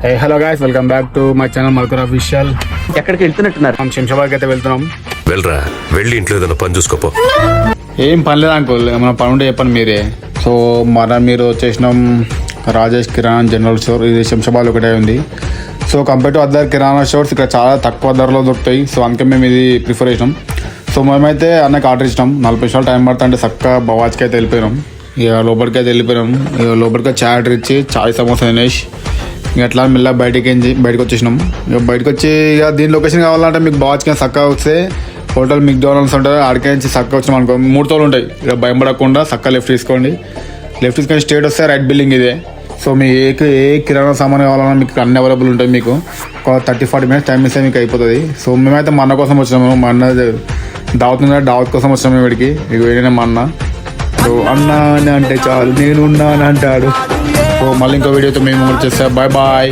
Hello guys, welcome back to my channel Malkur official. ఎక్కడికి వెళ్తున్నట్టున్నారు? మనం శంషాబాద్కి అయితే వెళ్తున్నాం. వెళ్ళరా, వెళ్ళి ఇంట్లో ఏదైనా పని చూసుకోపో. ఏం పని లేదు అంకుల్, ఏమైనా పని ఉంటే చెప్పండి మీరే. సో మీరు వచ్చేసినాం రాజేష్ కిరాణా జనరల్ స్టోర్. ఇది శంషాబాద్ ఒకటే ఉంది. So compare to other kirana stores ఇక్కడ చాలా తక్కువ ధరలో దొరుకుతాయి. సో అందుకే మేము ఇది ప్రిఫర్ చేసినాం. సో మేమైతే అన్నకి ఆర్డర్ ఇచ్చినాం. 40 నిమిషాలు టైం పడుతుంది అంటే చక్కగా బవాజ్కి అయితే వెళ్ళిపోయినాం. ఇక లోపలికి అయితే వెళ్ళిపోయినాం. ఇక లోపలికి చాయ్ ఆర్డర్ ఇచ్చి చాయ్ సమోసా తినేసి ఇంకా ఎట్లా మెల్ల బయటకు వచ్చేసినాం. ఇక బయటకు వచ్చి ఇక దీని లొకేషన్ కావాలంటే మీకు బవాజ్కి చక్కగా వస్తే హోటల్ మెక్డొనాల్డ్స్ ఉంటుంది. ఆడికి చక్కగా వచ్చినాం అనుకో 3 తోలు ఉంటాయి. ఇక భయం పడకుండా చక్కగా లెఫ్ట్ తీసుకొని స్ట్రేట్ వస్తే రైట్ బిల్డింగ్ ఇదే. సో మీకు ఏ కిరాణా సామాన్ కావాలన్నా మీకు అన్ని అవైలబుల్ ఉంటాయి. మీకు ఒక 30-40 మినిట్స్ టైం ఇస్తే మీకు అయిపోతుంది. సో మేమైతే మా అన్న కోసం వచ్చినాము. మా అన్న దావత్ కోసం వచ్చినాము ఇక్కడికి. ఇక వేరే మా అన్న అన్న అని అంటే చాలు నేను ఉన్నాను అంటాడు. సో మళ్ళీ ఇంకో వీడియోతో మేము చేస్తాం. Bye bye.